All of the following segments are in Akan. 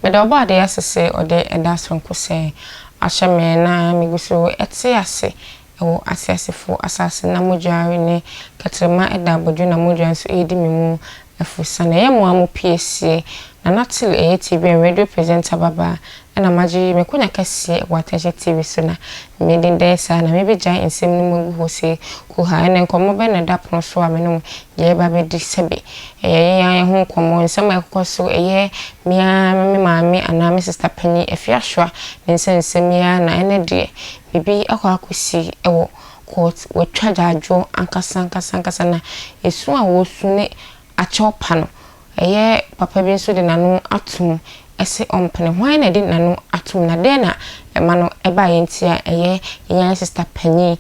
Me da oba de asese ode eda sonko se ahye me na me guso ete ase ewo asesefo asase na modware ne katrema eda bodwo na modwan so edi me mu afusana ye mo amu piesie na natil TV radio presenter baba na maji me kunya kase watashe TV so na me den desa na me be jan ensem no mu ho se ko ha na nkomo be na da pon so ameno ye ba be di sebe ye ho nkomo ensem ekoso ye mia me maami ana me sister Penny Afia Schwar nsensem ya na ene de bibi akwakosi ewo court we twaja adwo ankasa na esu a wo su ne achopa no eye papa bi nso de nanu atum ese ompene hwan na de nanu atum na de na ema no eba yentia eye yan sister Penny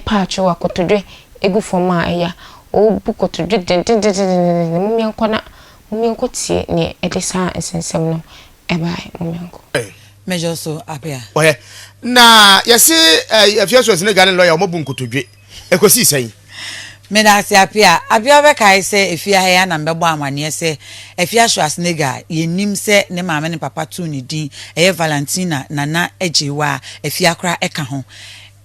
pa acho akotodwe egu foma eya o bukotodwe mumienko tie ne edesa ensensem no eba mumienko Mejo so apia ohe na yesi Afia Schwar Kneels lawyer omobu nkotodwe ekosi sen Medasi apia be kai se Afia ya na mbebo amane se Afia Schwar Kneels yenim se ne maame ne papa tu ni din eye Valentina nana ejewa Afia kra eka ho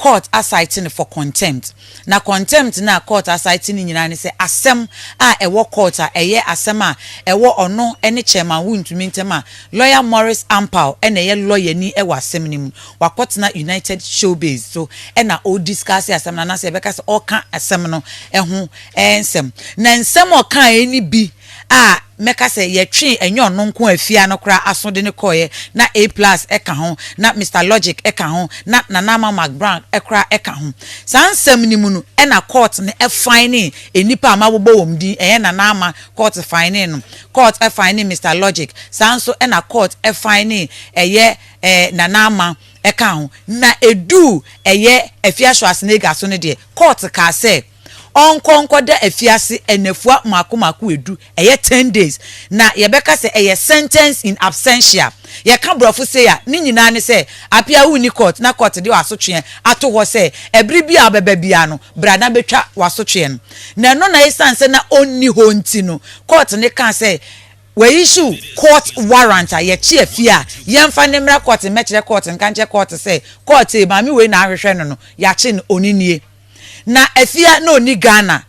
court assigning for contempt na contempt na court assigning nyina ne se asem a ewo court a eye asem a ewo ono ene chairman wuntumi ntema Lawyer Ampaw ene ye lawyer ni ewo asem nim wakotena United Showbiz so ena o discuss asem na se beka se oka asem no eho ensem na ensem oka eni bi a meka se ye twi enyo no nko Afia no kra asode ne koye na A+ eka ho na Mr Logic eka ho na Nana McBrown ekra eka ho sansem ni mu no e na court ne e fine enipa amabobo womdi e na ama court fine no court e fine Mr Logic sanso e na court e fine eye Nana eka ho na edu eye Afia Schwar Kneels so ne de court ka se onkonko da afiase enafua makomaku edu eye 10 days na yebeka se eye sentence in absentia ye ka brofo se ya ni nyina ne se apia wu ni court na court de wasotwe ato ho se ebri bia beba bia no brada betwa wasotwe no na no na esanse na onni ho nti no court ne kan se we issue court warrant a ye chi Afia yemfa ne mra court mekire court nkanche court se court e ma mi we na ahwehwe no ya chi no oninie na Afia no ni Ghana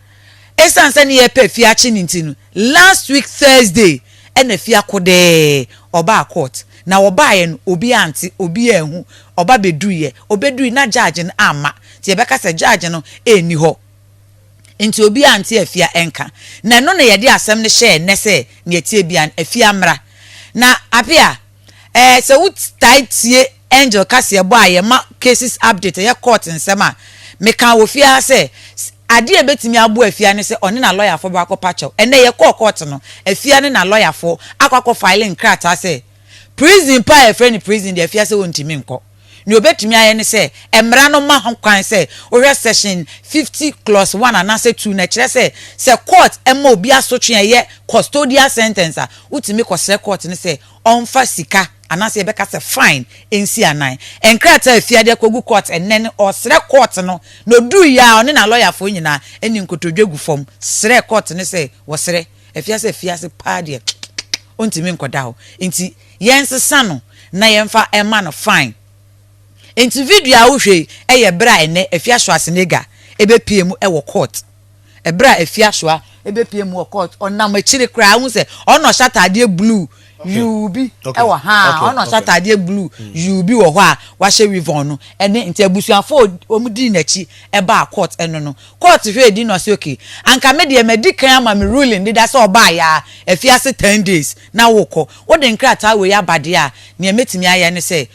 esanse ne ye pe Afia chi nintinu last week Thursday ena Afia kode oba court na oba ye no obi anti obi ehu oba beduye obedu na judge na ama ti ebeka se judge no eni ho nti obi anti Afia enka na no na ye de asem ne share ne se ne tie bia Afia mra na apia se wut tie angel kase ebo aye ma cases update ye court nsema meka wo fia se ade ebetimi abo Afia ne se one na lawyer fo ba pacho ene ye court no Afia ne na lawyer fo akwakọ filing krata se prison pa e friend prison de Afia se wontimi nko ni obetimi aye ne se emra no ma ho kwan se o section 50+1 anase 2 na kire se court ema obi asotwe ye custodial sentence a utimi kosre court ne se onfa sika anase ebeka se fine ensi anan enkrata Afia de kogu court enen osre court no no du ya one na lawyer fo nyina eni nkotodwegu fom sre court ne se wosre Afia se pa de ontimi nkoda ho enti yensesa no na yemfa ema no fine enti video a wohwe eye bra ene Afia Schwar Kneels ebe piem e wo court e bra Afia Schwar ebe piem wo court onam achire kra hu se ono shatade blue yubi ewa ha ono shatade blue yubi wo ho a wa hye rivon no ene nti abusuafo omudi nachi e ba court eno no court hwe di no se okay anka me de medical ama me ruling de da so ba ya Afia se 10 days na woko wo de nkrata we ya bade a ne metimi aye ne se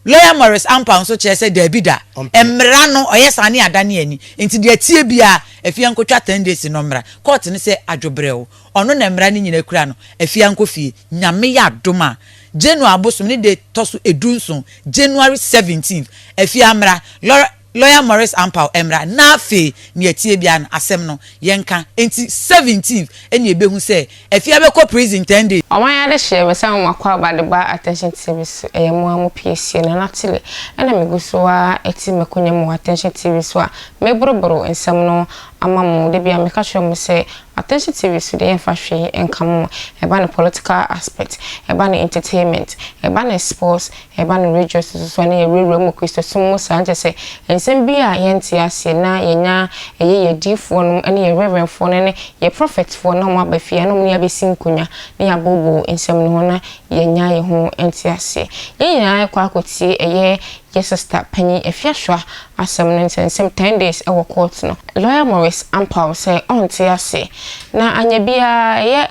Lawyer Ampaw so che se Davida emra no oyesane adane ani enti de atie bia Afia nkotwa 10 days no mra court ne se adwobreo ono na mra ni nyina kura no Afia nkofie nyame ya adoma January abosom ne de toso edunson January 17th Afia mra Lawyer Ampaw emra na afi ne atie bia no asem no yenka enti 17th eni ebehu se Afia be ko prison 10 days oman ya de hye we san wakwa badeba attention TV so mo amu PSC na natile ena meguso a eti mekonya mo attention TV so a meboroboro ensem no amamu de bia meka hwe mo say attention TV so de enfa hwe enkamo eba ne political aspect eba ne entertainment eba ne sports eba ne radio so na ye rewre mo Kristo sumo sanje say ensem bia yenti ase na yenya ye difo no ene ye reverend fo ne ye prophet fo na mo abafia no mo ya besi nkonya ne ya bobo ensem no na yenya ye ho enti ase yenya kwa akoti eye yes sister Penny Afia Schwar asem no nsem 10 days e wo court no Lawyer Ampaw say on ti ase na anya bia ye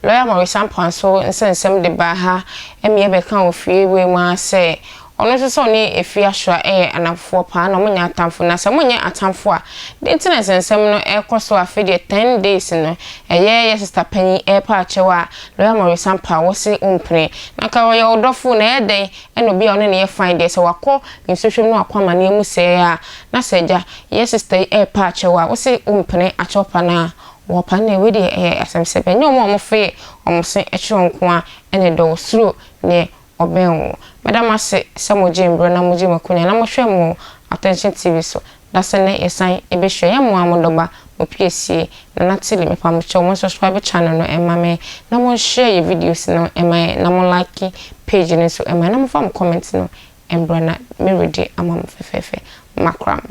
Lawyer Ampaw so nsem de ba ha eme be kan ofie we mu say ono so ne Afia Schwar anafo pa na munya atamfo na se munya atamfo a de ntina nsem no ekoso afi de 10 days no yes sister Penny pa achewa Lawyer Ampaw wo se umpre na ka wo ye odofo na eden eno bia ono ne ye find dey se wakọ nsohwem no akwama na emu se a na seja yes sister pa achewa wo se umpre achopa na wo pa na we de asemse be nyo mo fe omse echonko a ene do suro ne oben madam ase samoje mbro na moje makunya na mo hwe mo attention TV so da se ne yesan ebe hwe ya mo amodoba opiesie na natili me pam cho mo subscribe channel no emame na mo share videos no emai na mo like page ni so emai na mo fam comment no embro na me ready amam fefefe makram